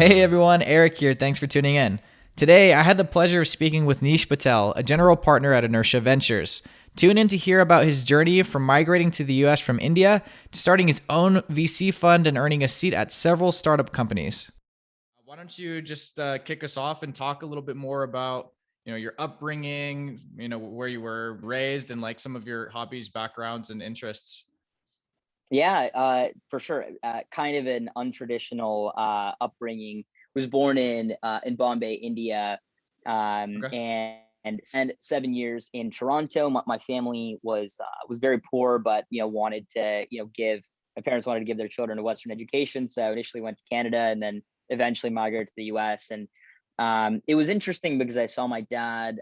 Hey everyone, Eric here. Thanks for tuning in. Today, I had the pleasure of speaking with Nish Patel, a general partner at Inertia Ventures. Tune in to hear about his journey from migrating to the US from India to starting his own VC fund and earning a seat at several startup companies. Why don't you just kick us off and talk a little bit more about your upbringing, where you were raised, and like some of your hobbies, backgrounds, and interests. Yeah, for sure. Kind of an untraditional upbringing. Was born in Bombay, India, Okay. and spent 7 years in Toronto. My family was very poor, but wanted to give my parents wanted to give their children a Western education. So initially went to Canada, and then eventually migrated to the U.S. And it was interesting because I saw my dad,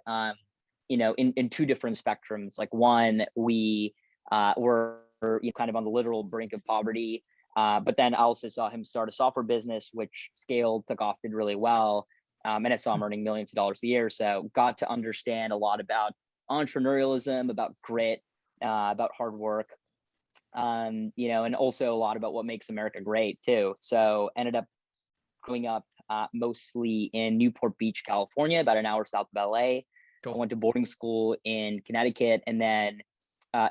in two different spectrums. Like one, we were kind of on the literal brink of poverty. But then I also saw him start a software business, which scaled, took off, did really well. And I saw him earning millions of dollars a year. So got to understand a lot about entrepreneurialism, about grit, about hard work, and also a lot about what makes America great too. So ended up growing up mostly in Newport Beach, California, about an hour south of LA. I Cool. went to boarding school in Connecticut, and then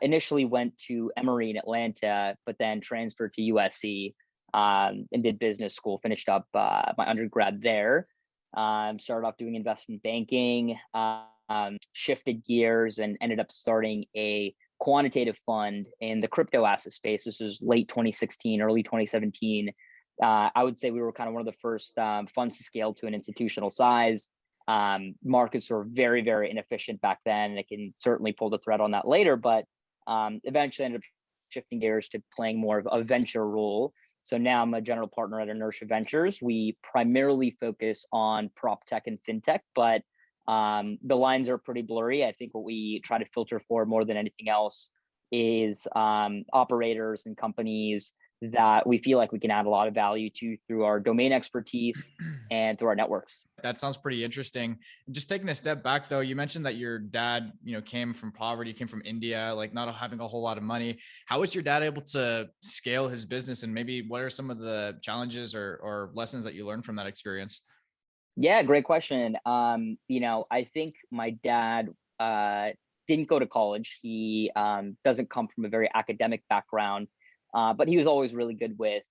initially went to Emory in Atlanta, but then transferred to USC, and did business school. Finished up my undergrad there. Started off doing investment banking, shifted gears, and ended up starting a quantitative fund in the crypto asset space. This was late 2016, early 2017. I would say we were kind of one of the first funds to scale to an institutional size. Markets were very, very inefficient back then. And I can certainly pull the thread on that later, but eventually ended up shifting gears to playing more of a venture role. So now I'm a general partner at Inertia Ventures. We primarily focus on prop tech and fintech, but the lines are pretty blurry. I think what we try to filter for more than anything else is operators and companies that we feel like we can add a lot of value to through our domain expertise and through our networks. That sounds pretty interesting. Just taking a step back though, you mentioned that your dad, came from poverty, came from India, like not having a whole lot of money. How was your dad able to scale his business, and maybe what are some of the challenges or lessons that you learned from that experience? Yeah, great question. I think my dad didn't go to college. He doesn't come from a very academic background, but he was always really good with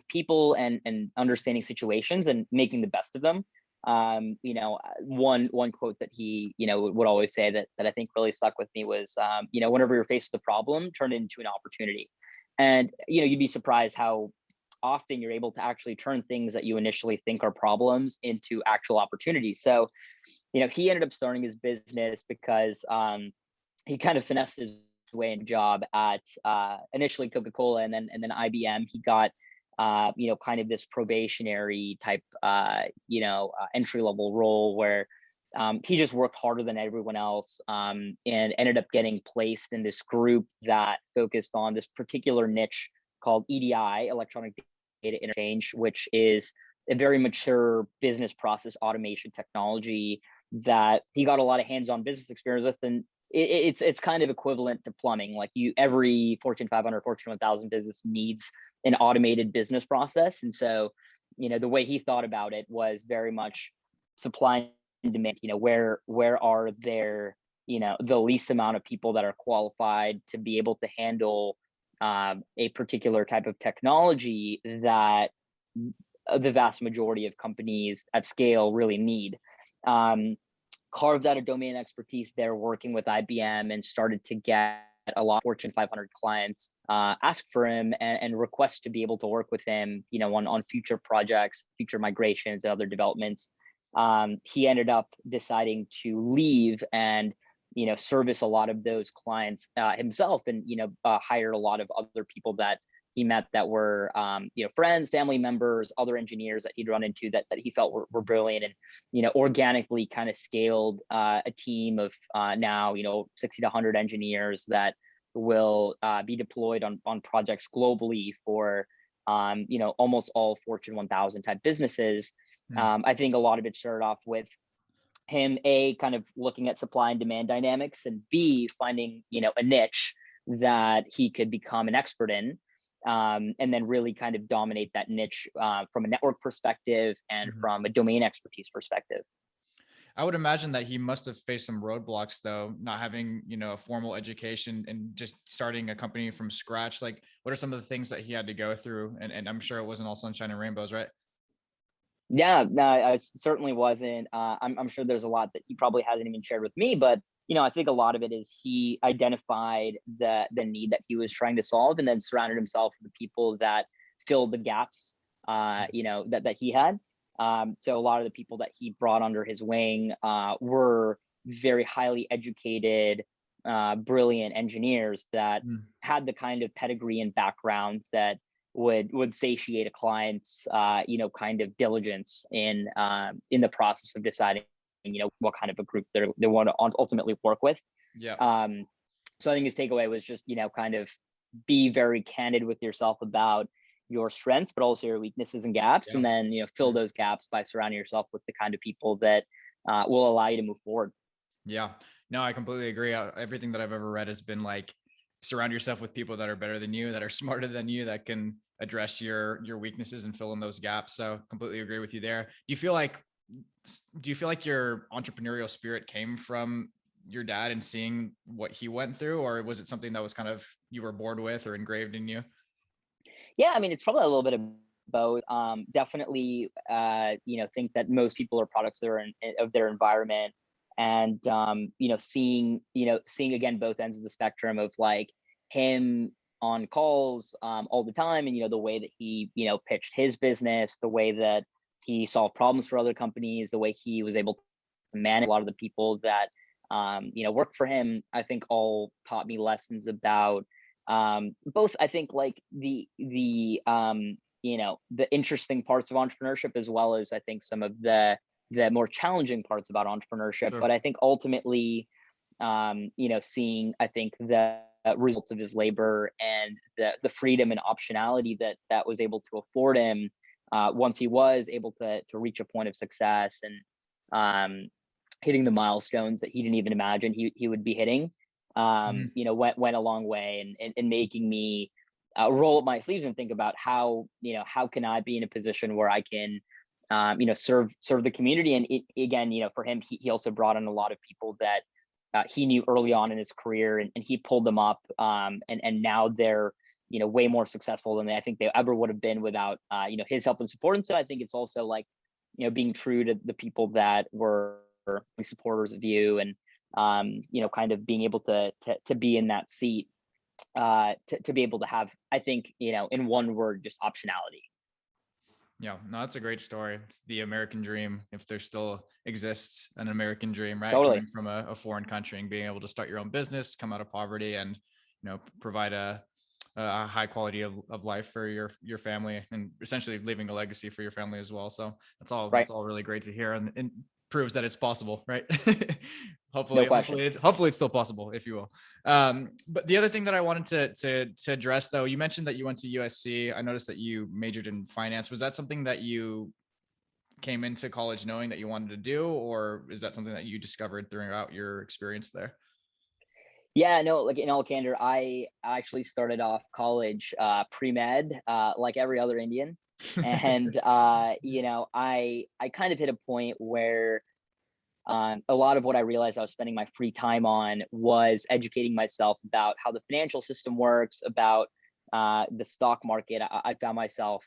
people and understanding situations and making the best of them. One quote that he would always say that I think really stuck with me was, whenever you're faced with a problem, turn it into an opportunity. And you'd be surprised how often you're able to actually turn things that you initially think are problems into actual opportunities. So, he ended up starting his business because he kind of finessed his way into a job at initially Coca-Cola and then IBM. He got kind of this probationary type entry level role where he just worked harder than everyone else, and ended up getting placed in this group that focused on this particular niche called EDI, electronic data interchange, which is a very mature business process automation technology that he got a lot of hands-on business experience with. And it's kind of equivalent to plumbing. Like every Fortune 500, Fortune 1000 business needs an automated business process. And so, the way he thought about it was very much supply and demand. Where are there, the least amount of people that are qualified to be able to handle a particular type of technology that the vast majority of companies at scale really need. Carved out a domain expertise there, working with IBM, and started to get a lot of Fortune 500 clients ask for him and request to be able to work with him, on future projects, future migrations, and other developments. He ended up deciding to leave and service a lot of those clients himself, and hired a lot of other people that he met that were friends, family members, other engineers that he'd run into that he felt were brilliant, and organically kind of scaled a team of now 60 to 100 engineers that will be deployed on projects globally for almost all Fortune 1000 type businesses. Hmm. I think a lot of it started off with him kind of looking at supply and demand dynamics, and B, finding a niche that he could become an expert in. and then really kind of dominate that niche from a network perspective and Mhm. from a domain expertise perspective. I would imagine that he must have faced some roadblocks though, not having, a formal education and just starting a company from scratch. Like, what are some of the things that he had to go through? And I'm sure it wasn't all sunshine and rainbows, right? Yeah, no, I certainly wasn't. I'm sure there's a lot that he probably hasn't even shared with me, but I think a lot of it is he identified the need that he was trying to solve, and then surrounded himself with the people that filled the gaps, that he had. So a lot of the people that he brought under his wing were very highly educated, brilliant engineers that Mm. had the kind of pedigree and background that would satiate a client's kind of diligence in the process of deciding what kind of a group they want to ultimately work with. Yeah. So I think his takeaway was just kind of be very candid with yourself about your strengths, but also your weaknesses and gaps, Yeah. and then fill those gaps by surrounding yourself with the kind of people that will allow you to move forward. Yeah. No, I completely agree. Everything that I've ever read has been like, surround yourself with people that are better than you, that are smarter than you, that can address your weaknesses and fill in those gaps. So completely agree with you there. Do you feel like your entrepreneurial spirit came from your dad and seeing what he went through, or was it something that was kind of you were born with or engraved in you? Yeah, I mean, it's probably a little bit of both. Definitely, think that most people are products of their environment, and seeing again both ends of the spectrum of like him on calls all the time, and the way that he pitched his business, the way that he solved problems for other companies, the way he was able to manage a lot of the people that worked for him. I think all taught me lessons about both, I think, like the interesting parts of entrepreneurship, as well as I think some of the more challenging parts about entrepreneurship. Sure. But I think ultimately, seeing, I think, the results of his labor and the freedom and optionality that was able to afford him once he was able to reach a point of success, and hitting the milestones that he didn't even imagine he would be hitting, Mhm. went a long way in making me roll up my sleeves and think about how can I be in a position where I can serve the community. And again, for him, he also brought in a lot of people that he knew early on in his career, and he pulled them up, and now they're way more successful than I think they ever would have been without his help and support. And so I think it's also like being true to the people that were supporters of you, and kind of being able to be in that seat, to be able to have, I think, in one word, just optionality. Yeah, no, that's a great story. It's the American dream, if there still exists an American dream, right? Totally. Coming from a foreign country and being able to start your own business, come out of poverty, and provide a high quality of life for your family, and essentially leaving a legacy for your family as well. So that's Right. all really great to hear, and proves that it's possible, right? No hopefully question. it's still possible, if you will. But the other thing that I wanted to address, though, you mentioned that you went to USC. I noticed that you majored in finance. Was that something that you came into college knowing that you wanted to do, or is that something that you discovered throughout your experience there? Yeah, no, like in all candor, I actually started off college pre-med, like every other Indian. And I kind of hit a point where a lot of what I realized I was spending my free time on was educating myself about how the financial system works, about the stock market. I found myself,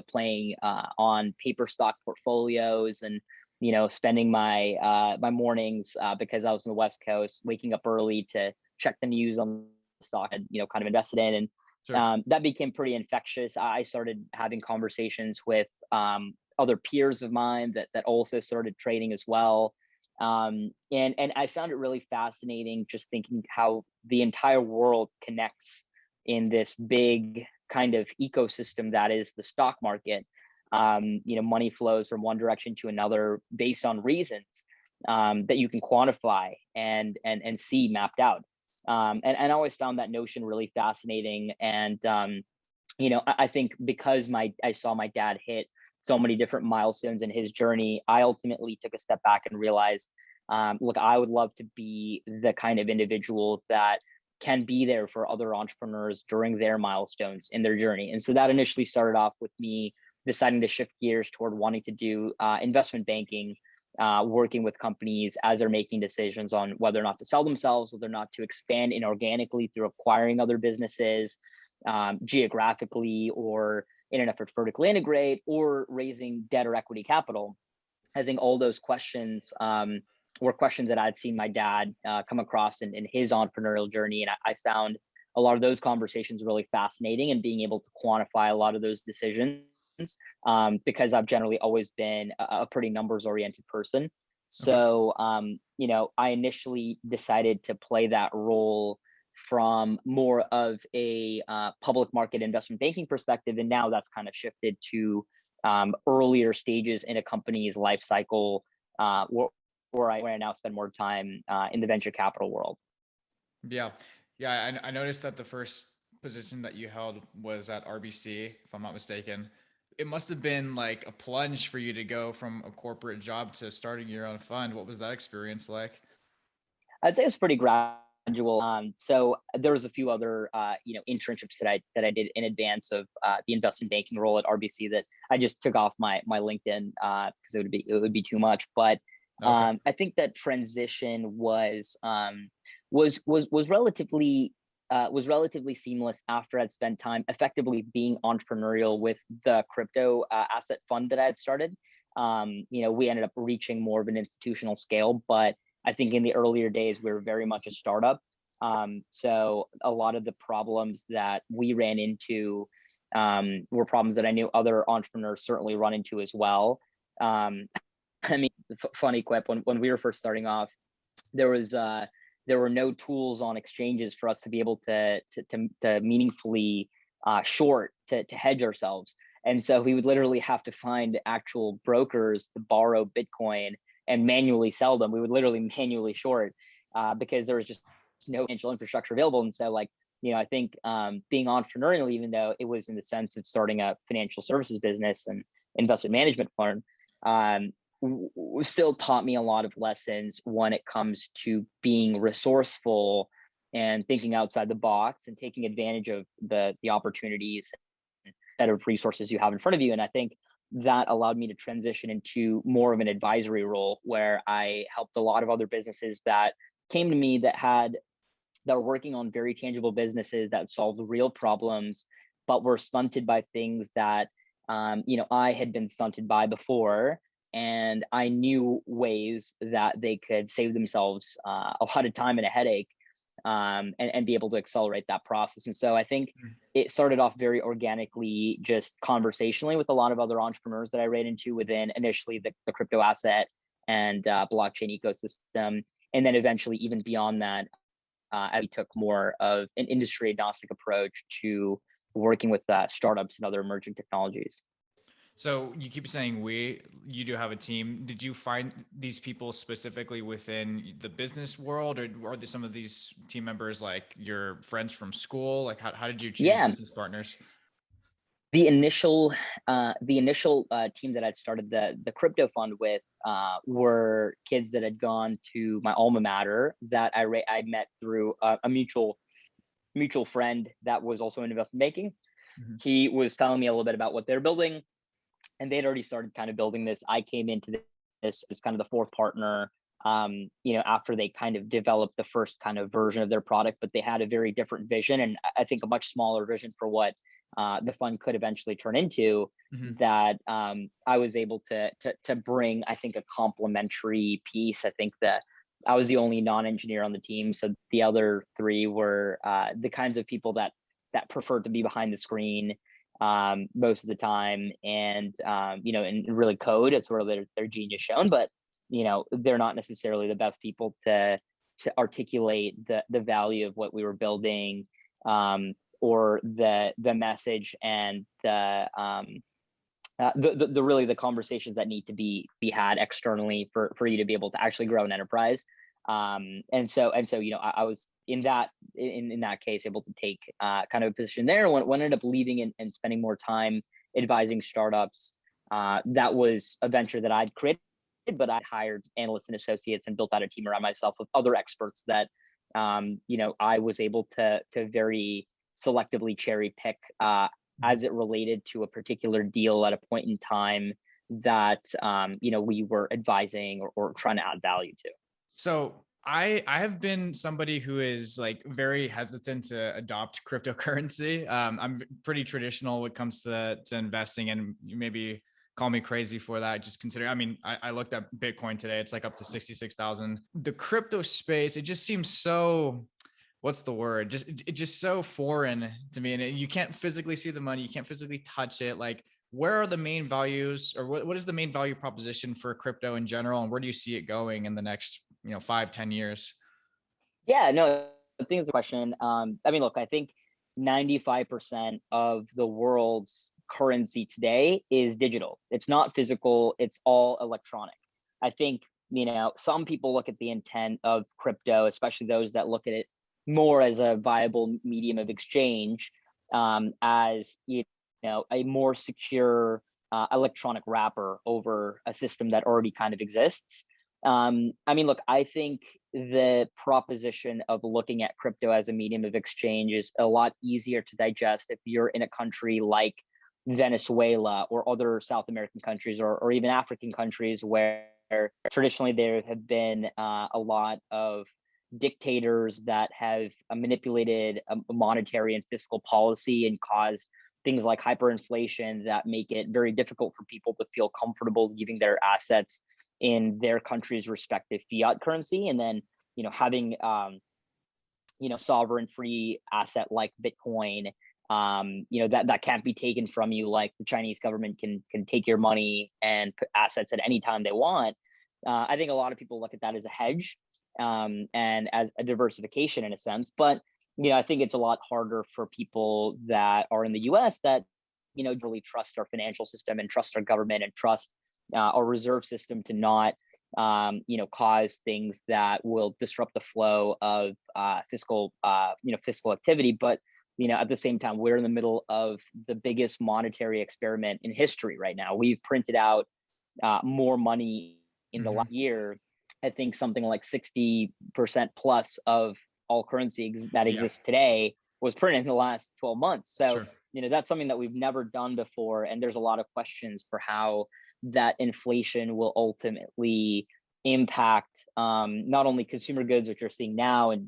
playing on paper stock portfolios, and spending my mornings, because I was in the West Coast, waking up early to check the news on the stock I'd kind of invested in, and Sure. that became pretty infectious. I started having conversations with other peers of mine that also started trading as well. And I found it really fascinating just thinking how the entire world connects in this big kind of ecosystem that is the stock market. Money flows from one direction to another based on reasons that you can quantify and see mapped out. And I always found that notion really fascinating. And I think because I saw my dad hit so many different milestones in his journey, I ultimately took a step back and realized, look, I would love to be the kind of individual that can be there for other entrepreneurs during their milestones in their journey. And so that initially started off with me deciding to shift gears toward wanting to do investment banking, working with companies as they're making decisions on whether or not to sell themselves, whether or not to expand inorganically through acquiring other businesses, geographically, or in an effort to vertically integrate, or raising debt or equity capital. I think all those questions were questions that I'd seen my dad come across in his entrepreneurial journey. And I found a lot of those conversations really fascinating, and being able to quantify a lot of those decisions, because I've generally always been a pretty numbers oriented person. Okay. So, I initially decided to play that role from more of a public market investment banking perspective. And now that's kind of shifted to earlier stages in a company's life cycle, where I now spend more time in the venture capital world. Yeah. Yeah. I noticed that the first position that you held was at RBC, if I'm not mistaken. It must have been like a plunge for you to go from a corporate job to starting your own fund. What was that experience like? I'd say it's pretty gradual. So there was a few other, internships that I did in advance of the investment banking role at RBC that I just took off my LinkedIn because it would be too much. But Okay. I think that transition was relatively seamless after I'd spent time effectively being entrepreneurial with the crypto asset fund that I had started. We ended up reaching more of an institutional scale, but I think in the earlier days we were very much a startup. So a lot of the problems that we ran into were problems that I knew other entrepreneurs certainly run into as well. Um, I mean, funny quip, when we were first starting off, there was there were no tools on exchanges for us to be able to meaningfully short to hedge ourselves. And so we would literally have to find actual brokers to borrow Bitcoin and manually sell them. We would literally manually short because there was just no financial infrastructure available. And so, I think being entrepreneurial, even though it was in the sense of starting a financial services business and investment management firm, um, still taught me a lot of lessons when it comes to being resourceful and thinking outside the box and taking advantage of the opportunities, set of resources you have in front of you. And I think that allowed me to transition into more of an advisory role, where I helped a lot of other businesses that came to me that were working on very tangible businesses that solved real problems, but were stunted by things that I had been stunted by before. And I knew ways that they could save themselves a lot of time and a headache, and be able to accelerate that process. And so I think it started off very organically, just conversationally with a lot of other entrepreneurs that I ran into within initially the crypto asset and blockchain ecosystem. And then eventually, even beyond that, I took more of an industry agnostic approach to working with startups and other emerging technologies. So you keep saying you do have a team. Did you find these people specifically within the business world, or are there some of these team members like your friends from school? Like how did you choose Yeah, business partners? the initial team that I'd started the crypto fund with were kids that had gone to my alma mater that I met through a mutual friend that was also in investment banking. Mhm. He was telling me a little bit about what they're building, and they'd already started kind of building this. I came into this as kind of the fourth partner, after they kind of developed the first kind of version of their product, but they had a very different vision, and I think a much smaller vision for what the fund could eventually turn into. Mhm. That I was able to bring, I think, a complementary piece. I think that I was the only non-engineer on the team, so the other three were the kinds of people that preferred to be behind the screen most of the time, and really code. It's where their genius shown, but they're not necessarily the best people to articulate the value of what we were building, or the message and the really the conversations that need to be had externally for you to be able to actually grow an enterprise. And so I was in that case able to take kind of a position there. When I ended up leaving and spending more time advising startups, that was a venture that I'd created, but I hired analysts and associates and built out a team around myself of other experts that I was able to very selectively cherry pick as it related to a particular deal at a point in time that we were advising or trying to add value to. So I have been somebody who is like very hesitant to adopt cryptocurrency. I'm pretty traditional when it comes to investing, and you maybe call me crazy for that. Just consider, I mean, I looked at Bitcoin today. It's like up to 66,000. The crypto space, it just seems so, what's the word? Just so foreign to me. And you can't physically see the money. You can't physically touch it. Like, where are the main values, or what is the main value proposition for crypto in general? And where do you see it going in the next, 5-10 years? Yeah, no, I think it's a question. I mean, look, I think 95% of the world's currency today is digital. It's not physical, it's all electronic. I think, some people look at the intent of crypto, especially those that look at it more as a viable medium of exchange, as a more secure electronic wrapper over a system that already kind of exists. I mean, look, I think the proposition of looking at crypto as a medium of exchange is a lot easier to digest if you're in a country like Venezuela or other South American countries, or even African countries where traditionally there have been a lot of dictators that have manipulated a monetary and fiscal policy and caused things like hyperinflation that make it very difficult for people to feel comfortable leaving their assets in their country's respective fiat currency. And then, having, sovereign free asset like Bitcoin, that can't be taken from you. Like the Chinese government can take your money and put assets at any time they want. I think a lot of people look at that as a hedge, and as a diversification in a sense. But, I think it's a lot harder for people that are in the US that, really trust our financial system and trust our government and trust our reserve system to not, cause things that will disrupt the flow of fiscal activity. But, at the same time, we're in the middle of the biggest monetary experiment in history right now. We've printed out more money in the last year. I think something like 60% plus of all currency that exists today was printed in the last 12 months. So, sure, that's something that we've never done before. And there's a lot of questions for how that inflation will ultimately impact not only consumer goods, which you're seeing now, and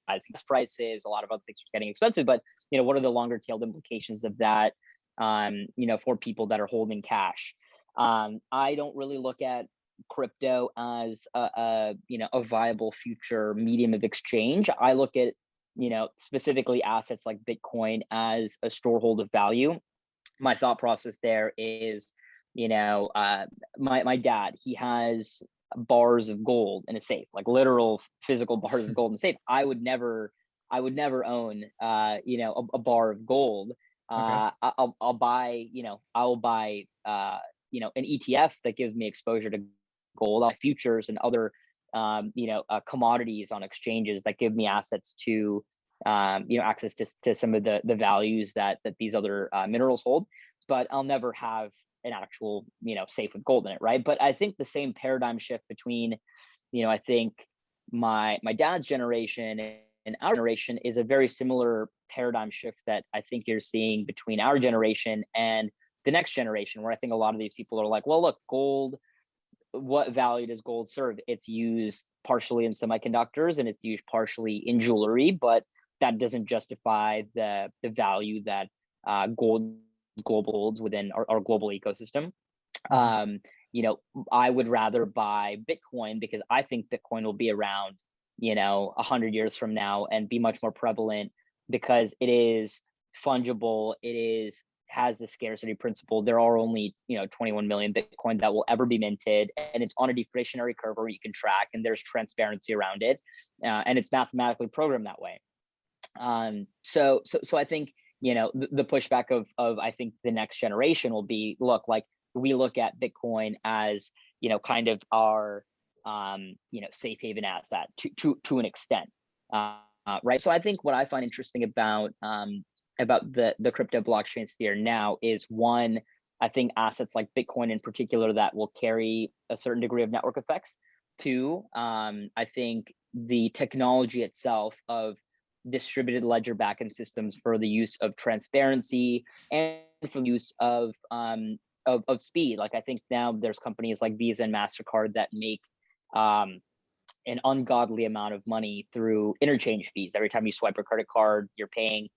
rising prices, a lot of other things are getting expensive, but what are the longer tailed implications of that for people that are holding cash. I don't really look at crypto as a viable future medium of exchange. I look at specifically assets like Bitcoin as a storehold of value. My thought process there is, my dad, he has bars of gold in a safe, like literal physical bars of gold in a safe. I would never own a bar of gold. Okay. I'll buy an ETF that gives me exposure to gold, futures, and other commodities on exchanges that give me assets to access to some of the values that these other minerals hold. But I'll never have an actual safe with gold in it, right? But I think the same paradigm shift between I think my dad's generation and our generation is a very similar paradigm shift that I think you're seeing between our generation and the next generation, where I think a lot of these people are like, well, look, gold, what value does gold serve? It's used partially in semiconductors and it's used partially in jewelry, but that doesn't justify the value that gold global holds within our global ecosystem. I would rather buy Bitcoin because I think Bitcoin will be around 100 years from now and be much more prevalent because it is fungible. Has the scarcity principle. There are only 21 million Bitcoin that will ever be minted, and it's on a deflationary curve where you can track, and there's transparency around it, and it's mathematically programmed that way. So I think the pushback of I think the next generation will be, look, like we look at Bitcoin as kind of our safe haven asset to an extent, right? So I think what I find interesting about the crypto blockchain sphere now is, one, I think assets like Bitcoin in particular that will carry a certain degree of network effects. Two, I think the technology itself of distributed ledger backend systems for the use of transparency and for the use of speed. Like I think now there's companies like Visa and MasterCard that make an ungodly amount of money through interchange fees. Every time you swipe a credit card, you're paying,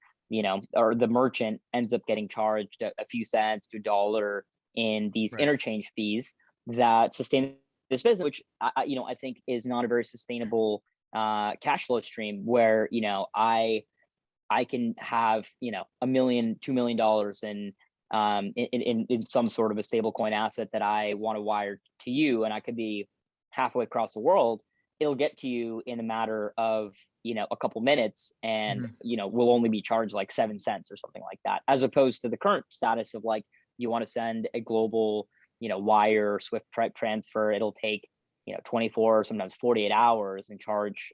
or the merchant ends up getting charged a few cents to a dollar in these Right. interchange fees that sustain this business, which I think is not a very sustainable cash flow stream where, I can have, $1 million, $2 million in some sort of a stable coin asset that I want to wire to you, and I could be halfway across the world. It'll get to you in a matter of, a couple minutes, and, Mhm. we'll only be charged like 7 cents or something like that, as opposed to the current status of like, you want to send a global, wire or Swift transfer. It'll take, 24, sometimes 48 hours, and charge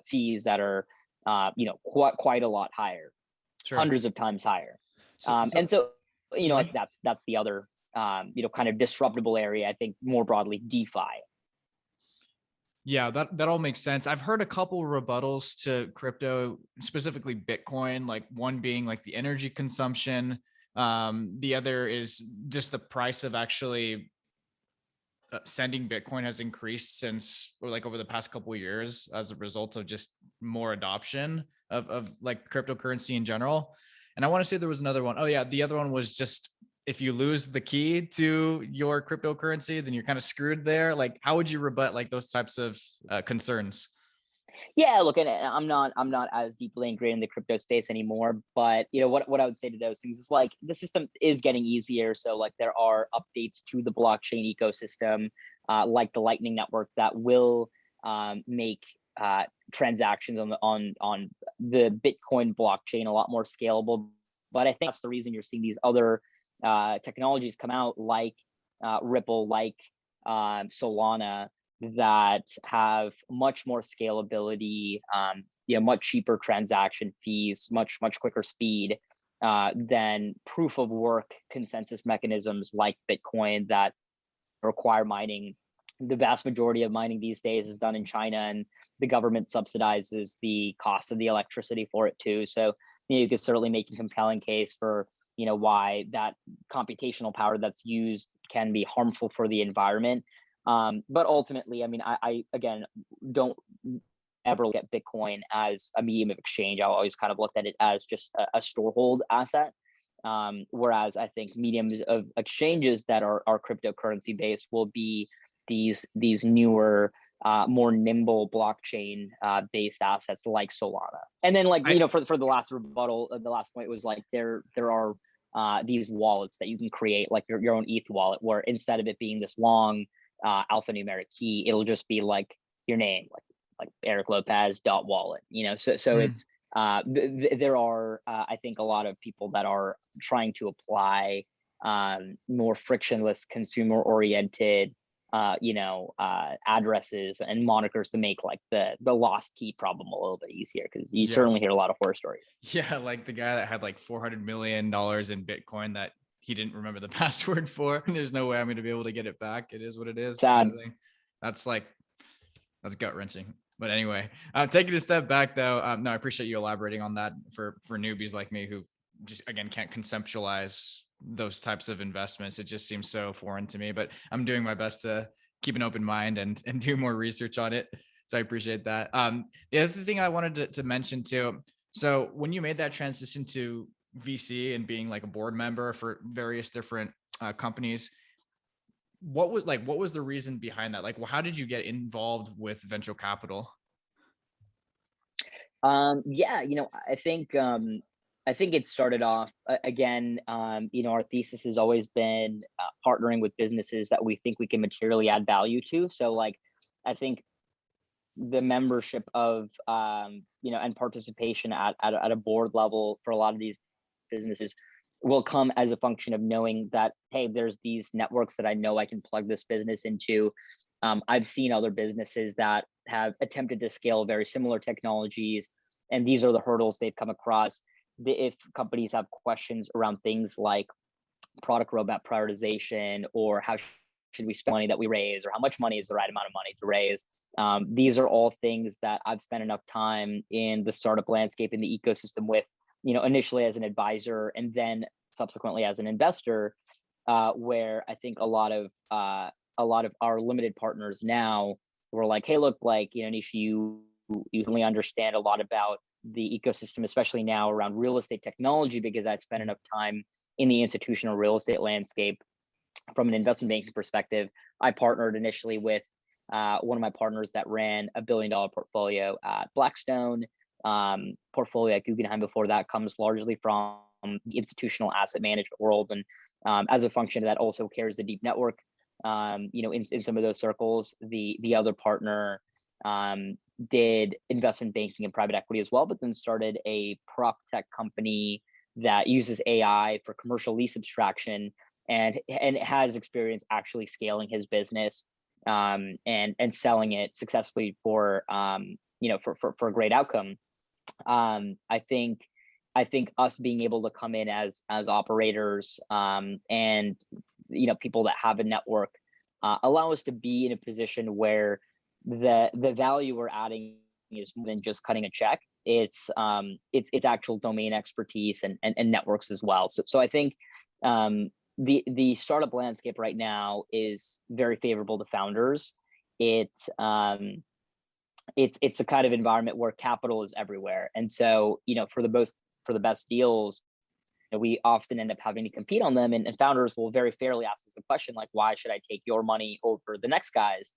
fees that are, quite a lot higher, Sure. hundreds of times higher. So, And so so, go like on. that's the other, kind of disruptable area. I think more broadly, DeFi. Yeah, that all makes sense. I've heard a couple rebuttals to crypto, specifically Bitcoin, like one being like the energy consumption. The other is just the price of actually sending Bitcoin has increased since, or like over the past couple of years as a result of just more adoption of like cryptocurrency in general. And I want to say there was another one. Oh yeah, the other one was just if you lose the key to your cryptocurrency, then you're kind of screwed there. Like, how would you rebut like those types of concerns? Yeah, look, and I'm not as deeply ingrained in the crypto space anymore, but what I would say to those things is like the system is getting easier. So like there are updates to the blockchain ecosystem, like the Lightning Network, that will make transactions on the Bitcoin blockchain a lot more scalable. But I think that's the reason you're seeing these other technologies come out, like Ripple, like Solana, that have much more scalability, much cheaper transaction fees, much quicker speed than proof of work consensus mechanisms like Bitcoin that require mining. The vast majority of mining these days is done in China, and the government subsidizes the cost of the electricity for it too. So you could certainly make a compelling case for why that computational power that's used can be harmful for the environment. But ultimately, I mean, I again don't ever look at Bitcoin as a medium of exchange. I always kind of looked at it as just a storehold asset. Whereas I think mediums of exchanges that are cryptocurrency based will be these newer, more nimble blockchain based assets like Solana. And then like I for the last rebuttal, the last point was like there are these wallets that you can create, like your own ETH wallet, where instead of it being this long alphanumeric key, it'll just be like your name, like Eric Lopez .wallet. So mm, it's there are I think a lot of people that are trying to apply more frictionless, consumer oriented addresses and monikers to make like the lost key problem a little bit easier, because you yeah. certainly hear a lot of horror stories. Yeah, like the guy that had like $400 million in Bitcoin that he didn't remember the password for. There's no way I'm going to be able to get it back. It is what it is, kind Sad. of thing. That's like that's gut wrenching. But anyway, taking a step back though, no, I appreciate you elaborating on that for newbies like me who just again can't conceptualize those types of investments. It just seems so foreign to me. But I'm doing my best to keep an open mind and do more research on it. So I appreciate that. The other thing I wanted to mention too. So when you made that transition to VC and being like a board member for various different companies, what was the reason behind that? Like, well, how did you get involved with venture capital? Yeah, I think it started off again. Our thesis has always been partnering with businesses that we think we can materially add value to. So, like, I think the membership of and participation at a board level for a lot of these businesses will come as a function of knowing that, hey, there's these networks that I know I can plug this business into. I've seen other businesses that have attempted to scale very similar technologies, and these are the hurdles they've come across. If companies have questions around things like product roadmap prioritization, or how should we spend money that we raise, or how much money is the right amount of money to raise, These are all things that I've spent enough time in the startup landscape, in the ecosystem with, initially as an advisor and then subsequently as an investor, where I think a lot of our limited partners now were like, hey, look, like, Nish, you only understand a lot about the ecosystem, especially now around real estate technology, because I'd spent enough time in the institutional real estate landscape from an investment banking perspective. I partnered initially with one of my partners that ran a $1 billion portfolio at Blackstone, portfolio at Guggenheim before that, comes largely from the institutional asset management world. And as a function of that, also carries the deep network, in some of those circles. The other partner did investment banking and private equity as well, but then started a prop tech company that uses AI for commercial lease abstraction, and has experience actually scaling his business, and selling it successfully for for a great outcome. I think us being able to come in as operators, and people that have a network, allow us to be in a position where the value we're adding is more than just cutting a check. It's actual domain expertise and networks as well. So I think the startup landscape right now is very favorable to founders. It's the kind of environment where capital is everywhere, and so for the best deals, we often end up having to compete on them, and founders will very fairly ask us the question, like, why should I take your money over the next guy's?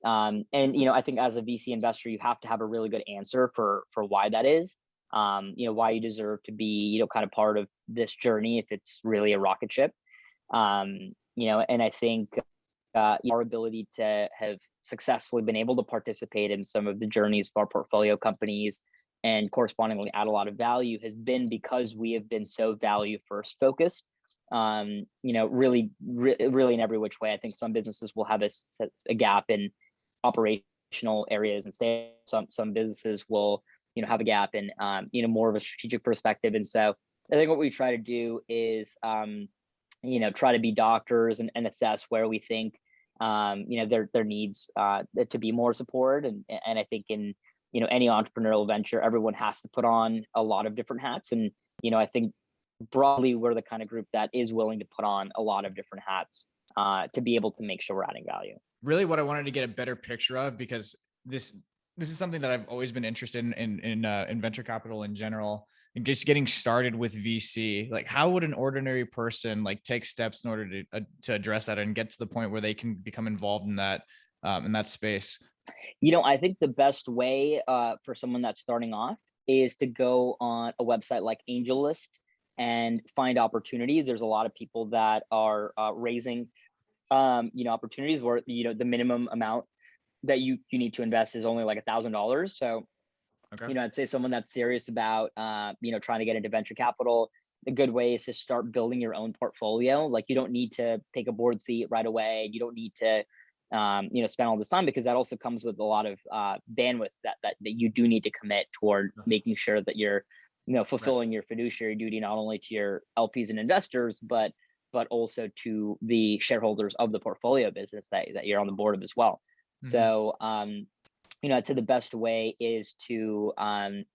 And I think as a VC investor, you have to have a really good answer for why that is. Why you deserve to be kind of part of this journey if it's really a rocket ship. And I think our ability to have successfully been able to participate in some of the journeys of our portfolio companies and correspondingly add a lot of value has been because we have been so value first focused. Really in every which way. I think some businesses will have a gap in operational areas, and say some businesses will have a gap in more of a strategic perspective. And so I think what we try to do is try to be doctors and assess where we think there needs to be more support. And I think in any entrepreneurial venture, everyone has to put on a lot of different hats. And I think broadly we're the kind of group that is willing to put on a lot of different hats to be able to make sure we're adding value. Really what I wanted to get a better picture of, because this is something that I've always been interested in venture capital in general, and just getting started with VC. Like, how would an ordinary person take steps in order to address that and get to the point where they can become involved in that space? I think the best way for someone that's starting off is to go on a website like AngelList and find opportunities. There's a lot of people that are raising opportunities where the minimum amount that you need to invest is only like $1,000. So okay. I'd say someone that's serious about trying to get into venture capital, a good way is to start building your own portfolio. Like, you don't need to take a board seat right away. You don't need to spend all this time, because that also comes with a lot of bandwidth that you do need to commit toward making sure that you're fulfilling your fiduciary duty, not only to your LPs and investors, but also to the shareholders of the portfolio business that you're on the board of as well. Mm-hmm. So I'd say the best way is to go on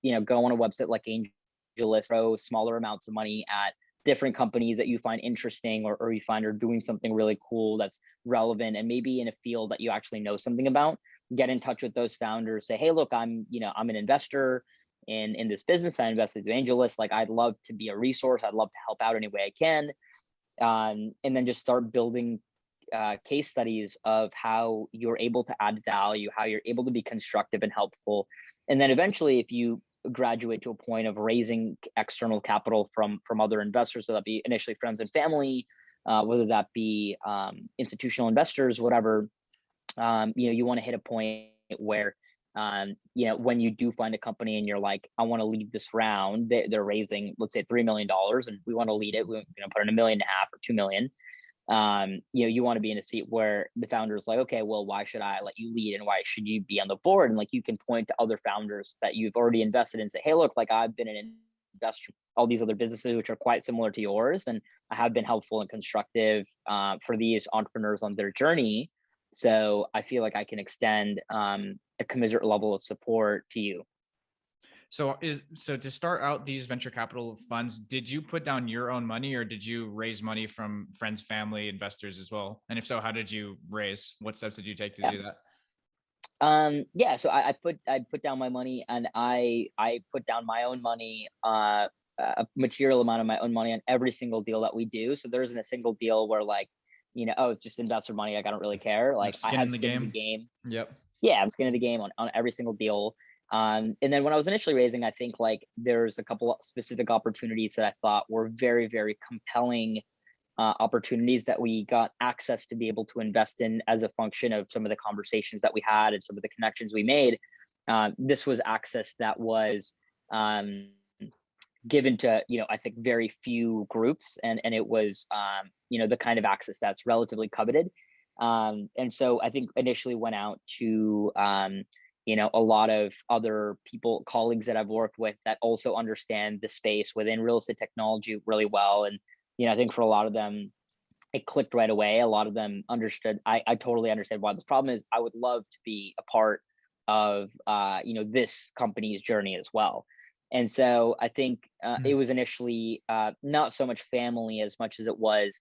a website like AngelList, throw smaller amounts of money at different companies that you find interesting, or you find are doing something really cool that's relevant and maybe in a field that you actually know something about. Get in touch with those founders, say, hey, look, I'm an investor in this business. I invested in AngelList. Like, I'd love to be a resource. I'd love to help out any way I can. And then just start building case studies of how you're able to add value, how you're able to be constructive and helpful. And then eventually, if you graduate to a point of raising external capital from other investors, so that be initially friends and family, whether that be institutional investors, whatever, you want to hit a point where when you do find a company and you're like, I want to lead this round, they're raising, let's say $3 million, and we want to lead it. We're put in $1.5 million or $2 million. You want to be in a seat where the founder is like, okay, well, why should I let you lead, and why should you be on the board? And you can point to other founders that you've already invested in and say, hey, look, I've been an investor in all these other businesses which are quite similar to yours, and I have been helpful and constructive for these entrepreneurs on their journey. So I feel like I can extend a commensurate level of support to you. So to start out these venture capital funds, did you put down your own money or did you raise money from friends, family, investors as well? And if so, how did you raise? What steps did you take to Yeah. do that? Yeah. So I put down my money, and I put down my own money, a material amount of my own money on every single deal that we do. So there isn't a single deal where like, oh, it's just investor money. Like I don't really care. You have Like I skin in have the skin in the game. game. Yep. Yeah, I'm skin in the game on every single deal. And then when I was initially raising, I think like there's a couple of specific opportunities that I thought were very, very compelling opportunities that we got access to be able to invest in as a function of some of the conversations that we had and some of the connections we made. This was access that was um, given to, I think very few groups, and it was the kind of access that's relatively coveted. And so I think initially went out to a lot of other people, colleagues that I've worked with that also understand the space within real estate technology really well. And I think for a lot of them, it clicked right away. A lot of them understood. I totally understand why this problem is. I would love to be a part of this company's journey as well. And so I think it was initially not so much family as much as it was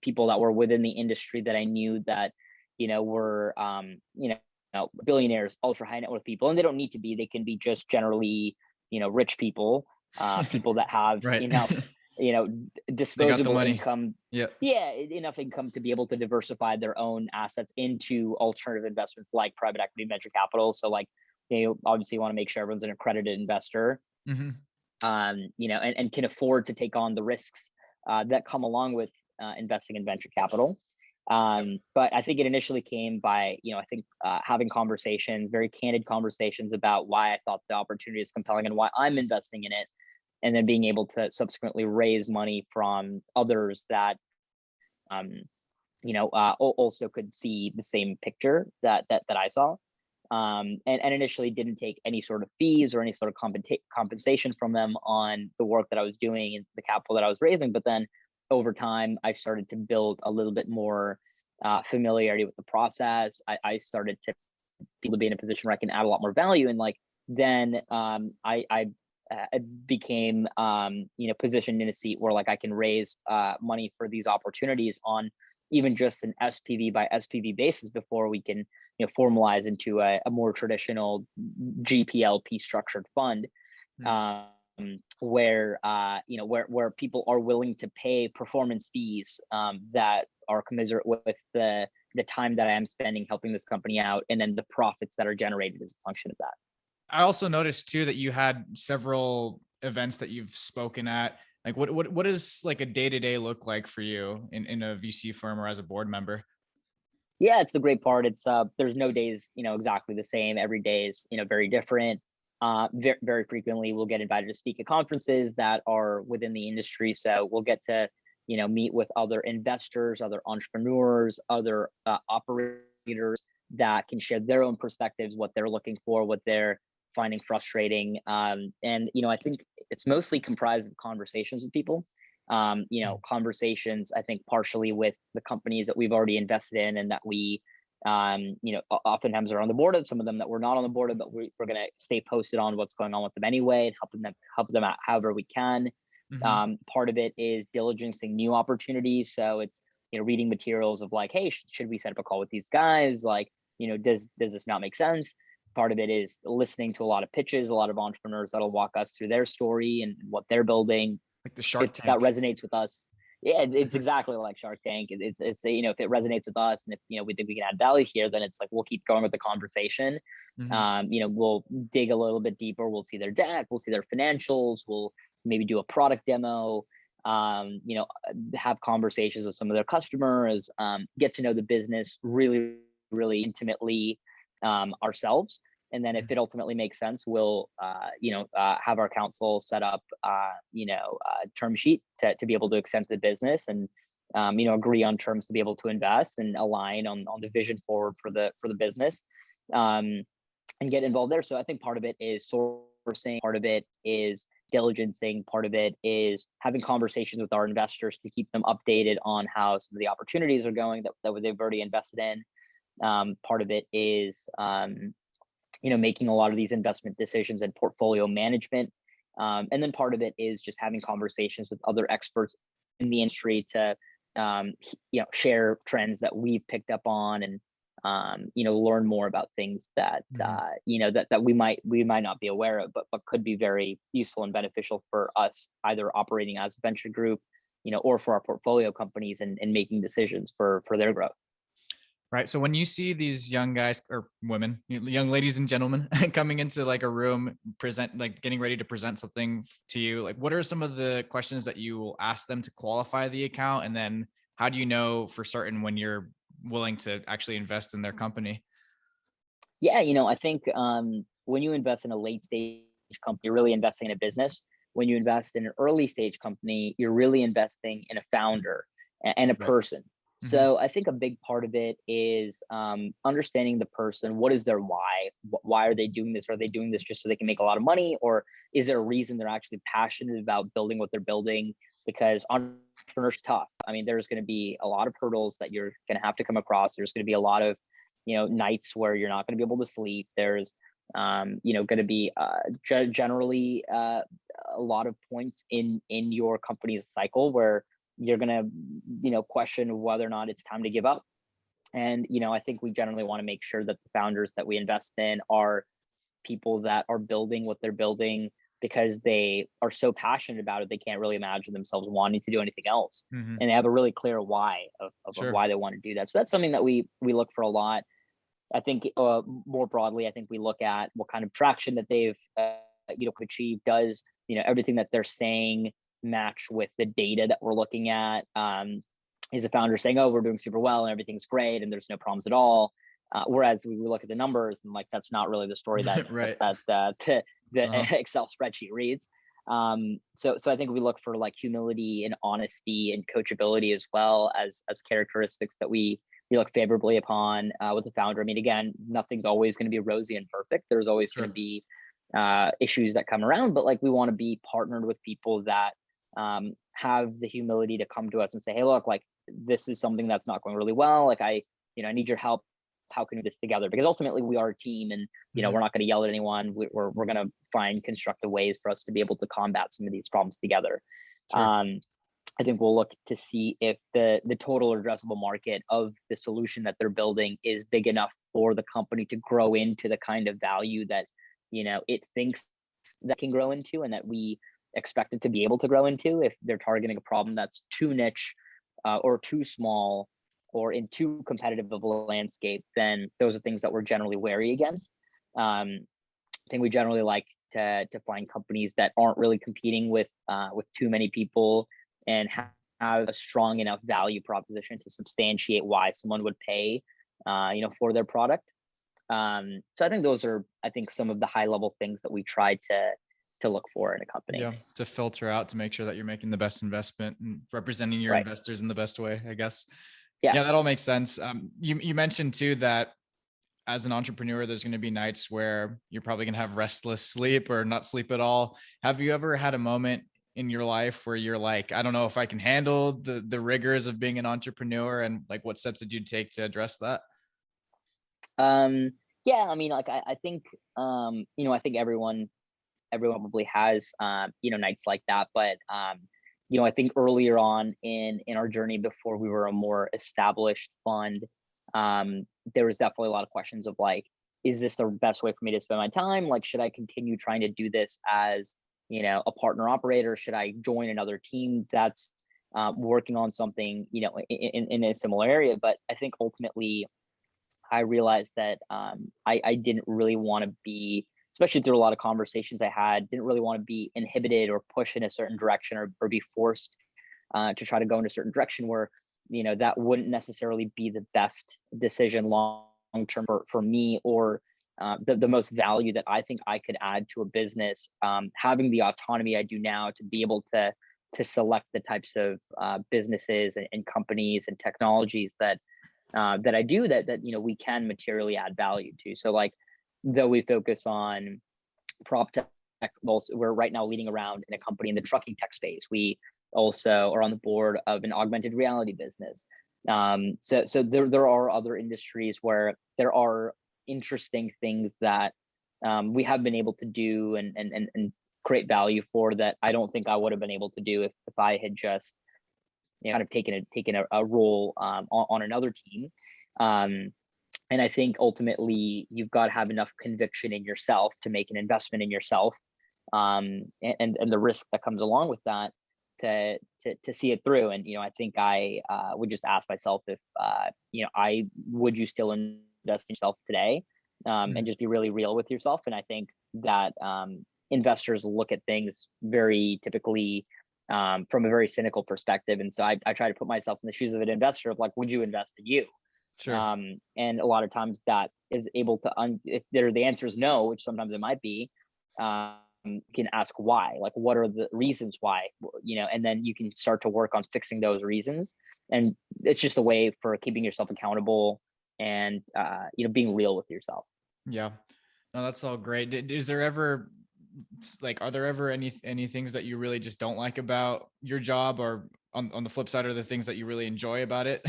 people that were within the industry that I knew that were billionaires, ultra high net worth people, and they don't need to be. They can be just generally rich people, people that have Right. enough They got the disposable money. income. Yep. Yeah, enough income to be able to diversify their own assets into alternative investments like private equity, venture capital. So like, obviously you want to make sure everyone's an accredited investor, Mm-hmm. and can afford to take on the risks that come along with investing in venture capital. But I think it initially came by, I think having conversations, very candid conversations about why I thought the opportunity is compelling and why I'm investing in it, and then being able to subsequently raise money from others that also could see the same picture that I saw, and initially didn't take any sort of fees or any sort of compensation from them on the work that I was doing and the capital that I was raising. But then over time, I started to build a little bit more familiarity with the process. I started to be in a position where I can add a lot more value, and like then I became positioned in a seat where like I can raise money for these opportunities on even just an SPV by SPV basis before we can formalize into a more traditional GPLP structured fund, where where people are willing to pay performance fees that are commensurate with the time that I am spending helping this company out, and then the profits that are generated as a function of that. I also noticed too that you had several events that you've spoken at. Like what does like a day-to-day look like for you in a VC firm or as a board member? Yeah, it's the great part. It's there's no days exactly the same. Every day is very different. Very, very frequently we'll get invited to speak at conferences that are within the industry, so we'll get to meet with other investors, other entrepreneurs, other operators that can share their own perspectives, what they're looking for, what they're finding frustrating. And I think it's mostly comprised of conversations with people. Conversations, I think, partially with the companies that we've already invested in and that we, oftentimes are on the board of, some of them that we're not on the board of, but we're going to stay posted on what's going on with them anyway, and help them out however we can. Mm-hmm. Part of it is diligencing new opportunities. So it's, reading materials of like, hey, should we set up a call with these guys? Like, does this not make sense? Part of it is listening to a lot of pitches, a lot of entrepreneurs that'll walk us through their story and what they're building. Like the Shark If that Tank. resonates with us, yeah, it's exactly like Shark Tank. It's if it resonates with us, and if we think we can add value here, then it's like we'll keep going with the conversation. Mm-hmm. We'll dig a little bit deeper. We'll see their deck. We'll see their financials. We'll maybe do a product demo. Have conversations with some of their customers. Get to know the business really, really intimately ourselves. And then if it ultimately makes sense, we'll, have our counsel set up, a term sheet to be able to extend the business, and, agree on terms to be able to invest and align on the vision forward for the business, and get involved there. So I think part of it is sourcing, part of it is diligencing, part of it is having conversations with our investors to keep them updated on how some of the opportunities are going that they've already invested in. Part of it is making a lot of these investment decisions and portfolio management. And then part of it is just having conversations with other experts in the industry to share trends that we've picked up on, and learn more about things that that we might not be aware of, but could be very useful and beneficial for us, either operating as a venture group, or for our portfolio companies, and making decisions for their growth. Right. So when you see these young guys or women, young ladies and gentlemen coming into like a room, getting ready to present something to you, like what are some of the questions that you will ask them to qualify the account? And then how do you know for certain when you're willing to actually invest in their company? Yeah, I think when you invest in a late stage company, you're really investing in a business. When you invest in an early stage company, you're really investing in a founder and a Right. person. Mm-hmm. So I think a big part of it is understanding the person. What is their why? Why are they doing this? Are they doing this just so they can make a lot of money? Or is there a reason they're actually passionate about building what they're building? Because entrepreneurship is tough. I mean, there's going to be a lot of hurdles that you're going to have to come across. There's going to be a lot of nights where you're not going to be able to sleep. There's going to be generally a lot of points in your company's cycle where you're going to question whether or not it's time to give up. And I think we generally want to make sure that the founders that we invest in are people that are building what they're building because they are so passionate about it, they can't really imagine themselves wanting to do anything else. Mm-hmm. And they have a really clear why of Sure. why they want to do that. So that's something that we look for a lot. I think more broadly, I think we look at what kind of traction that they've achieved. Does everything that they're saying match with the data that we're looking at? Is a founder saying, "Oh, we're doing super well and everything's great and there's no problems at all"? Whereas we look at the numbers and like that's not really the story that Right. the Excel spreadsheet reads. So I think we look for like humility and honesty and coachability as well as characteristics that we look favorably upon with the founder. I mean, again, nothing's always going to be rosy and perfect. There's always Sure. going to be issues that come around, but like we want to be partnered with people that have the humility to come to us and say, "Hey, look, like this is something that's not going really well. Like I need your help. How can we do this together?" Because ultimately we are a team, and we're not going to yell at anyone. We're going to find constructive ways for us to be able to combat some of these problems together. Sure. I think we'll look to see if the total addressable market of the solution that they're building is big enough for the company to grow into the kind of value that it thinks that can grow into, and that we expect it to be able to grow into. If they're targeting a problem that's too niche or too small or in too competitive of a landscape, then those are things that we're generally wary against. I think we generally like to find companies that aren't really competing with too many people and have a strong enough value proposition to substantiate why someone would pay for their product. So I think those are some of the high level things that we try to look for in a company. Yeah, to filter out to make sure that you're making the best investment and representing your Right. investors in the best way, I guess. Yeah. Yeah, that all makes sense. You mentioned too that as an entrepreneur, there's going to be nights where you're probably going to have restless sleep or not sleep at all. Have you ever had a moment in your life where you're like, I don't know if I can handle the rigors of being an entrepreneur, and like what steps did you take to address that? Yeah, I mean, like I think I think everyone probably has nights like that, but I think earlier on in our journey, before we were a more established fund, there was definitely a lot of questions of like, is this the best way for me to spend my time? Like, should I continue trying to do this as a partner operator? Should I join another team that's working on something in a similar area? But I think ultimately I realized that I didn't really want to be, especially through a lot of conversations I had, didn't really want to be inhibited or pushed in a certain direction, or be forced to try to go in a certain direction where that wouldn't necessarily be the best decision long term for me, or the most value that I think I could add to a business. Having the autonomy I do now to be able to select the types of businesses and companies and technologies that I do that we can materially add value to. So like, though we focus on prop tech, we're right now leading around in a company in the trucking tech space. We also are on the board of an augmented reality business. So there are other industries where there are interesting things that we have been able to do and create value for that I don't think I would have been able to do if I had just kind of taken a role on another team. Um, and I think ultimately you've got to have enough conviction in yourself to make an investment in yourself, and the risk that comes along with that to see it through. And I think I would just ask myself if I would you still invest in yourself today, and just be really real with yourself. And I think that investors look at things very typically from a very cynical perspective. And so I try to put myself in the shoes of an investor of like, would you invest in you? Sure. And a lot of times that is able to, if the answer is no, which sometimes it might be, you can ask why, like, what are the reasons why, and then you can start to work on fixing those reasons. And it's just a way for keeping yourself accountable and, being real with yourself. Yeah. No, that's all great. Is there ever are there ever any things that you really just don't like about your job, or on the flip side, are the things that you really enjoy about it?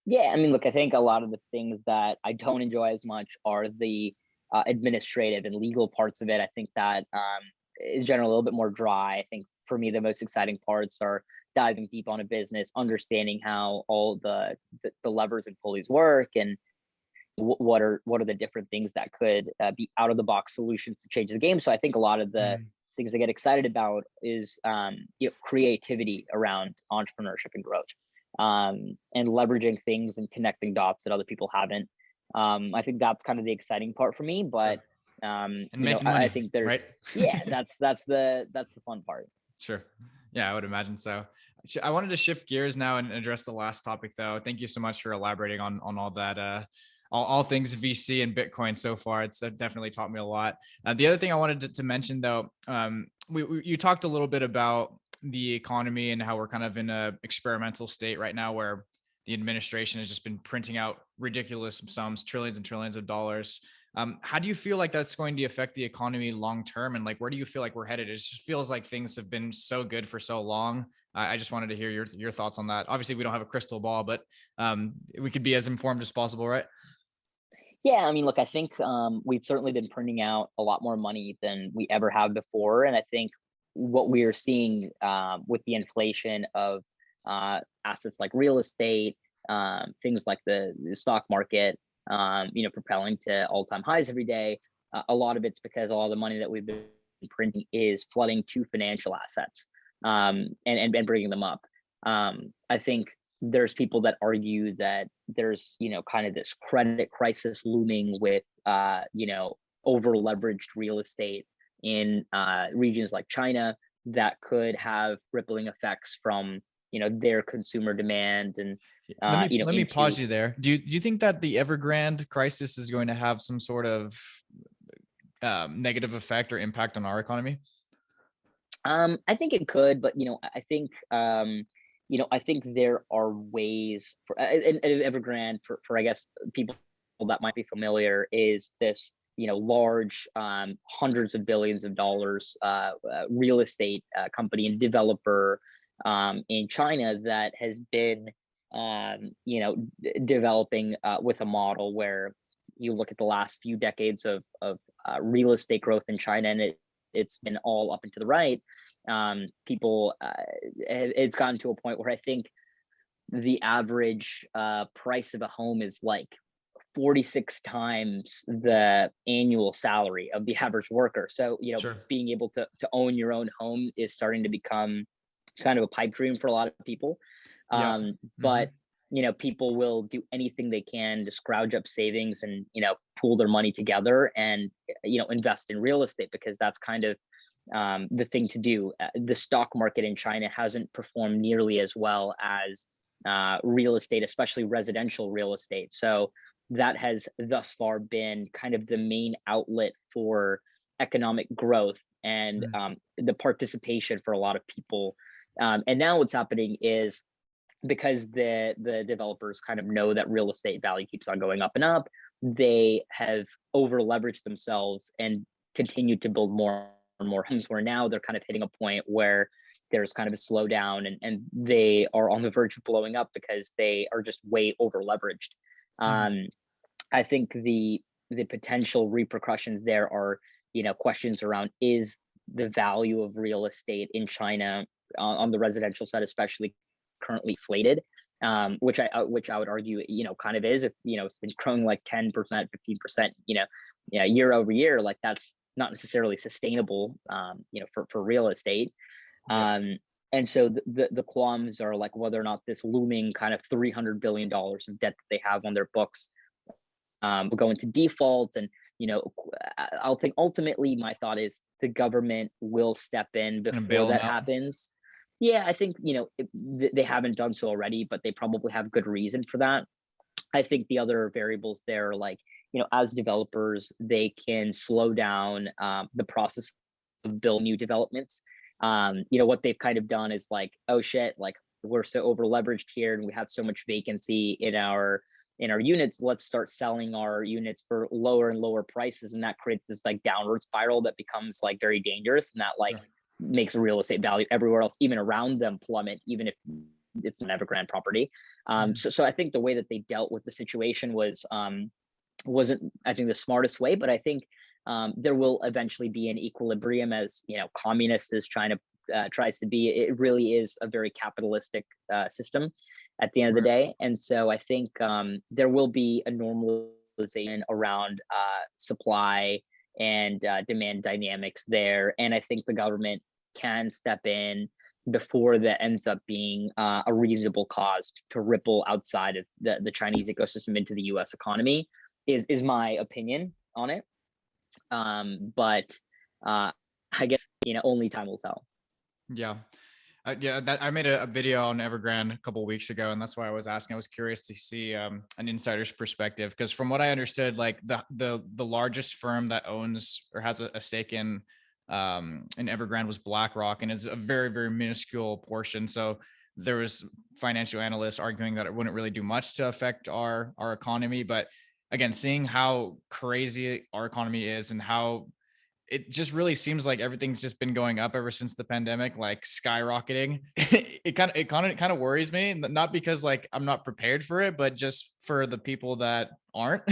Yeah, I mean, look, I think a lot of the things that I don't enjoy as much are the administrative and legal parts of it. I think that is generally a little bit more dry. I think for me, the most exciting parts are diving deep on a business, understanding how all the levers and pulleys work, and what are the different things that could be out of the box solutions to change the game. So I think a lot of the things I get excited about is creativity around entrepreneurship and growth, and leveraging things and connecting dots that other people haven't. I think that's kind of the exciting part for me. But Sure. And making money, I think there's right? that's the fun part. Sure. Yeah, I would imagine so. I wanted to shift gears now and address the last topic, though. Thank you so much for elaborating on all that, all things VC and Bitcoin so far. It's definitely taught me a lot. The other thing I wanted to mention, though, you talked a little bit about the economy and how we're kind of in a experimental state right now, where the administration has just been printing out ridiculous sums, trillions and trillions of dollars. How do you feel like that's going to affect the economy long term? And like, where do you feel like we're headed? It just feels like things have been so good for so long. I just wanted to hear your thoughts on that. Obviously, we don't have a crystal ball, but we could be as informed as possible, right? Yeah, I mean, look, I think we've certainly been printing out a lot more money than we ever have before. And I think what we are seeing with the inflation of assets like real estate, things like the stock market, propelling to all-time highs every day, a lot of it's because all the money that we've been printing is flooding to financial assets, and bringing them up. I think there's people that argue that there's kind of this credit crisis looming with over leveraged real estate in regions like China that could have rippling effects from their consumer demand. And let me pause you there. Do you think that the Evergrande crisis is going to have some sort of negative effect or impact on our economy? I think it could, but I think I think there are ways for and Evergrande, for I guess people that might be familiar, is this large hundreds of billions of dollars real estate company and developer in China that has been developing with a model where you look at the last few decades of real estate growth in China, and it's been all up and to the right. People, it's gotten to a point where I think the average price of a home is like 46 times the annual salary of the average worker. So, Sure. being able to own your own home is starting to become kind of a pipe dream for a lot of people. Yeah. But people will do anything they can to scrounge up savings and pool their money together and invest in real estate, because that's kind of the thing to do. The stock market in China hasn't performed nearly as well as real estate, especially residential real estate. So that has thus far been kind of the main outlet for economic growth and the participation for a lot of people. And now what's happening is, because the developers kind of know that real estate value keeps on going up and up, they have over leveraged themselves and continued to build more and more homes, where now they're kind of hitting a point where there's kind of a slowdown, and they are on the verge of blowing up because they are just way over leveraged. I think the potential repercussions there are, questions around, is the value of real estate in China on the residential side, especially, currently inflated, which I would argue, kind of is. If it's been growing like 10%, 15%, year over year, like that's not necessarily sustainable, for real estate. And so the qualms are like whether or not this looming kind of $300 billion of debt that they have on their books will go into default. And, I'll think ultimately my thought is the government will step in before that happens. Yeah, I think, they haven't done so already, but they probably have good reason for that. I think the other variables there are like, as developers, they can slow down the process of building new developments. What they've kind of done is like, oh shit, like we're so over leveraged here and we have so much vacancy in our units. Let's start selling our units for lower and lower prices, and that creates this like downward spiral that becomes like very dangerous, and that like makes real estate value everywhere else, even around them, plummet, even if it's an Evergrande property. So I think the way that they dealt with the situation wasn't, I think, the smartest way, but I think there will eventually be an equilibrium, as communist as China tries to be. It really is a very capitalistic system at the end of the day, and so I think there will be a normalization around supply and demand dynamics there, and I think the government can step in before that ends up being a reasonable cause to ripple outside of the Chinese ecosystem into the U.S. economy. Is my opinion on it. But I guess only time will tell. Yeah. I made a video on Evergrande a couple of weeks ago, and that's why I was asking. I was curious to see an insider's perspective, because from what I understood, like the largest firm that owns or has a stake in Evergrande was BlackRock, and it's a very, very minuscule portion. So there was financial analysts arguing that it wouldn't really do much to affect our economy. But again, seeing how crazy our economy is and how it just really seems like everything's just been going up ever since the pandemic, like skyrocketing. It kind of worries me, not because like I'm not prepared for it, but just for the people that aren't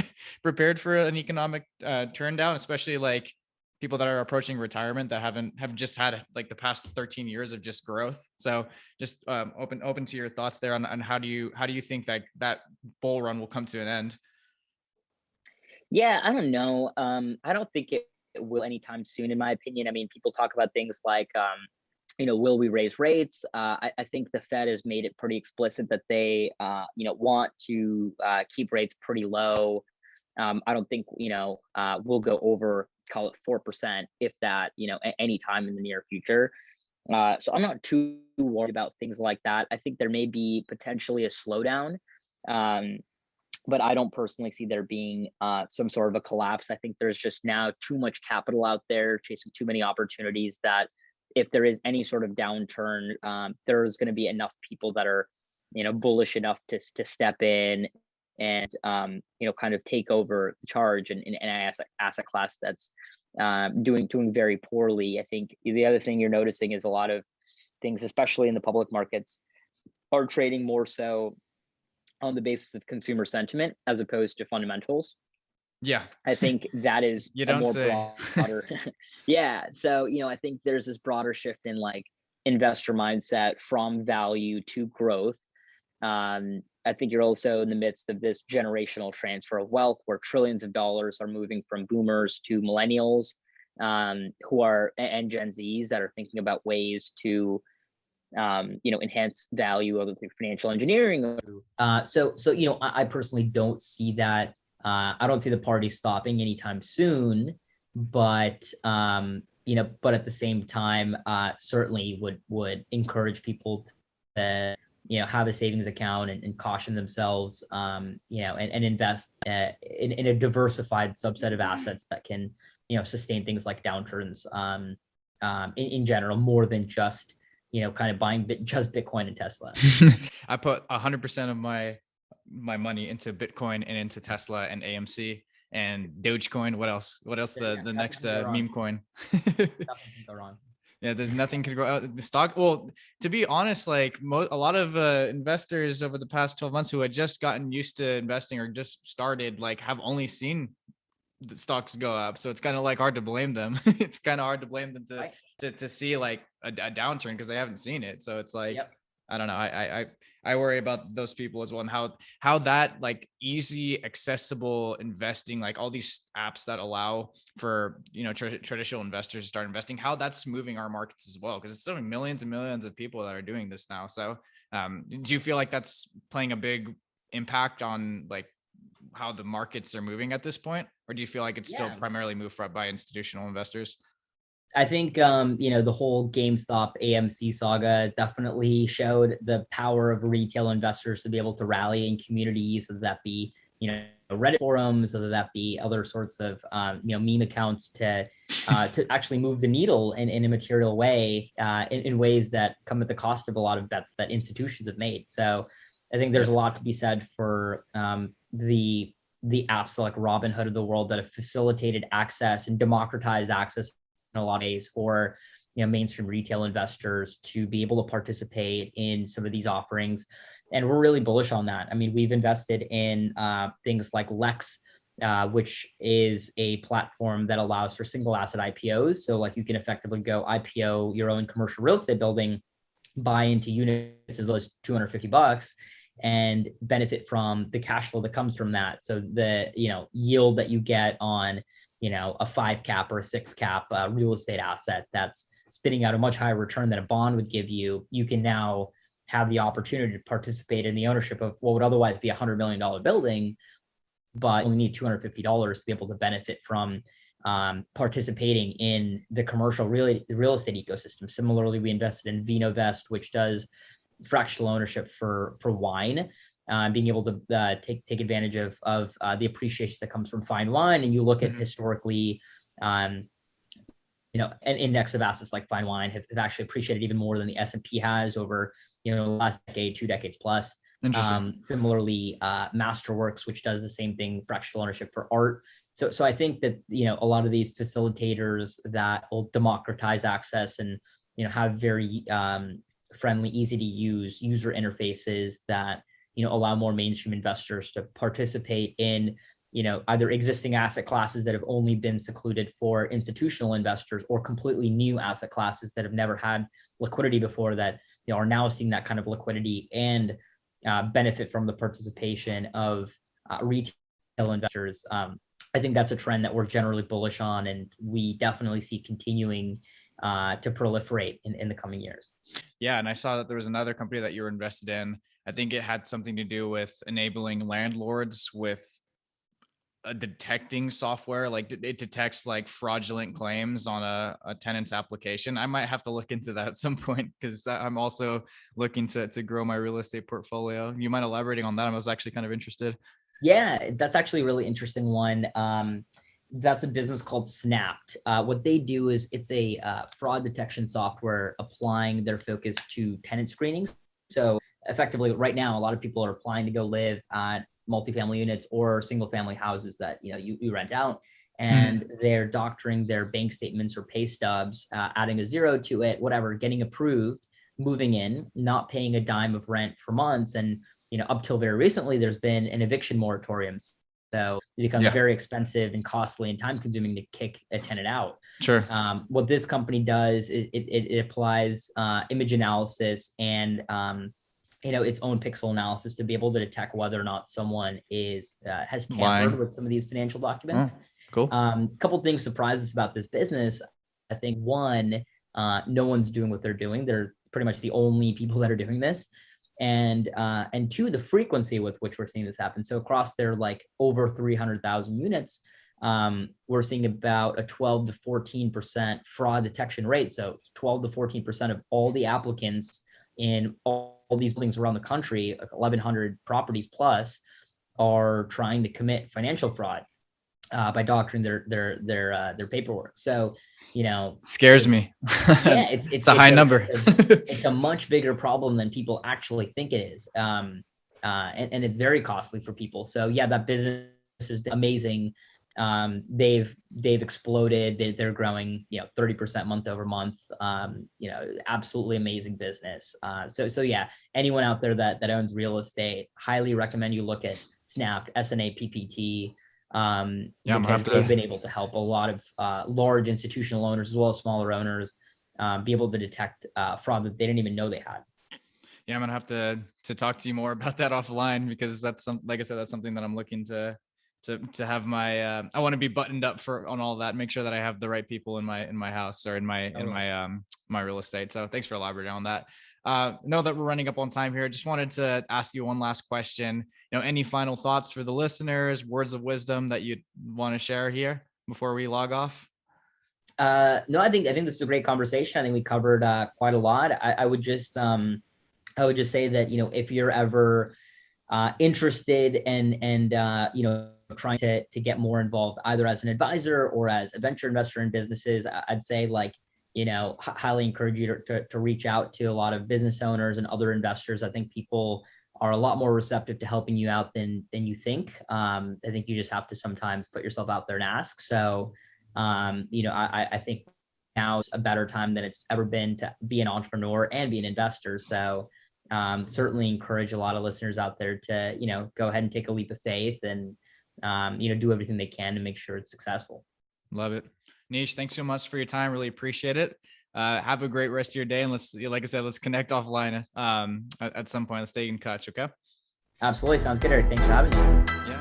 prepared for an economic turn down, especially like people that are approaching retirement that have just had like the past 13 years of just growth. So just open to your thoughts there on how do you think that bull run will come to an end? Yeah, I don't know. I don't think it will anytime soon, in my opinion. I mean, people talk about things like, will we raise rates? I think the Fed has made it pretty explicit that they, want to keep rates pretty low. I don't think, we'll go over, call it 4%, if that, any time in the near future. So I'm not too worried about things like that. I think there may be potentially a slowdown. But I don't personally see there being some sort of a collapse. I think there's just now too much capital out there chasing too many opportunities that if there is any sort of downturn, there's going to be enough people that are, bullish enough to step in and, kind of take over the charge in an asset class that's doing very poorly. I think the other thing you're noticing is a lot of things, especially in the public markets, are trading more so on the basis of consumer sentiment as opposed to fundamentals. Yeah. I think that is you don't say. broader. Yeah. So, I think there's this broader shift in like investor mindset from value to growth. I think you're also in the midst of this generational transfer of wealth where trillions of dollars are moving from boomers to millennials, who are, and Gen Zs that are thinking about ways to enhance value of the financial engineering. So I personally don't see that. I don't see the party stopping anytime soon, but but at the same time, certainly would encourage people to have a savings account and caution themselves, and invest in a diversified subset of assets that can sustain things like downturns, in general, more than just kind of buying just Bitcoin and Tesla. I put 100% of my money into Bitcoin and into Tesla and AMC and Dogecoin. What else? The next meme coin? Nothing can go wrong. Yeah, there's nothing could go out the stock. Well, to be honest, like a lot of investors over the past 12 months who had just gotten used to investing or just started, like have only seen the stocks go up. So it's kind of like hard to blame them. It's kind of hard to blame them Right. to see like a downturn because they haven't seen it. So it's like, Yep. I don't know. I worry about those people as well, and how that like easy, accessible investing, like all these apps that allow for, you know, traditional investors to start investing, how that's moving our markets as well, because it's so millions and millions of people that are doing this now. So do you feel like that's playing a big impact on like how the markets are moving at this point, or do you feel like it's still Yeah. primarily moved by institutional investors? I think the whole GameStop AMC saga definitely showed the power of retail investors to be able to rally in communities, whether that be, Reddit forums, whether that be other sorts of meme accounts to actually move the needle in a material way, in ways that come at the cost of a lot of bets that institutions have made. So I think there's a lot to be said for the apps like Robinhood of the world that have facilitated access and democratized access in a lot of ways for mainstream retail investors to be able to participate in some of these offerings. And we're really bullish on that. I mean, we've invested in things like Lex, which is a platform that allows for single asset IPOs. So like you can effectively go IPO your own commercial real estate building, buy into units as low as $250 and benefit from the cash flow that comes from that. So the yield that you get on a 5 cap or a 6 cap real estate asset that's spitting out a much higher return than a bond would give you, you can now have the opportunity to participate in the ownership of what would otherwise be $100 million building, but only need $250 to be able to benefit from participating in the commercial real estate ecosystem. Similarly, we invested in VinoVest, which does fractional ownership for wine. Being able to take advantage of the appreciation that comes from fine wine. And you look at historically, an index of assets like fine wine have actually appreciated even more than the S&P has over, the last decade, 2 decades plus. Similarly, Masterworks, which does the same thing, fractional ownership for art. So I think that, a lot of these facilitators that will democratize access and, have very friendly, easy to use user interfaces that, allow more mainstream investors to participate in, either existing asset classes that have only been secluded for institutional investors or completely new asset classes that have never had liquidity before that, are now seeing that kind of liquidity and benefit from the participation of retail investors. I think that's a trend that we're generally bullish on, and we definitely see continuing to proliferate in the coming years. Yeah, and I saw that there was another company that you were invested in. I think it had something to do with enabling landlords with a detecting software, like it detects like fraudulent claims on a tenant's application. I might have to look into that at some point because I'm also looking to grow my real estate portfolio. You mind elaborating on that? I was actually kind of interested. Yeah, that's actually a really interesting one. That's a business called Snapped. What they do is it's a fraud detection software applying their focus to tenant screenings. So effectively right now, a lot of people are applying to go live at multifamily units or single family houses that you rent out, and they're doctoring their bank statements or pay stubs, adding a zero to it, whatever, getting approved, moving in, not paying a dime of rent for months. And up till very recently, there's been an eviction moratorium. So it becomes very expensive and costly and time consuming to kick a tenant out. Sure. What this company does is it applies image analysis and its own pixel analysis to be able to detect whether or not someone has tampered with some of these financial documents. Cool. A couple of things surprised us about this business. I think one, no one's doing what they're doing. They're pretty much the only people that are doing this. And two, the frequency with which we're seeing this happen. So across their like over 300,000 units, we're seeing about a 12 to 14% fraud detection rate. So 12 to 14% of all the applicants in all these buildings around the country, 1,100 properties plus, are trying to commit financial fraud by doctoring their paperwork. So, scares me. Yeah, it's a high number. It's a much bigger problem than people actually think it is, and it's very costly for people. So yeah, that business has been amazing. they've exploded. They're growing, 30% month over month. Absolutely amazing business. So yeah, anyone out there that owns real estate, highly recommend you look at Snap, SNA PPT, because they've been able to help a lot of large institutional owners as well as smaller owners be able to detect fraud that they didn't even know they had. Yeah, I'm gonna have to talk to you more about that offline, because that's like I said, that's something that I'm looking to have my I want to be buttoned up on all that, make sure that I have the right people in my house or in my real estate. So thanks for elaborating on that. Know that we're running up on time here. Just wanted to ask you one last question. Any final thoughts for the listeners, words of wisdom that you'd want to share here before we log off? No, I think this is a great conversation. I think we covered quite a lot. I would just say that, if you're ever interested and trying to get more involved either as an advisor or as a venture investor in businesses, I'd say highly encourage you to reach out to a lot of business owners and other investors. I think people are a lot more receptive to helping you out than you think. I think you just have to sometimes put yourself out there and ask. So, I think now is a better time than it's ever been to be an entrepreneur and be an investor. So certainly encourage a lot of listeners out there to, go ahead and take a leap of faith and, do everything they can to make sure it's successful. Love it. Nish, thanks so much for your time. Really appreciate it. Have a great rest of your day. And like I said, let's connect offline at some point. Let's stay in touch. Okay. Absolutely. Sounds good, Eric. Thanks for having me. Yeah.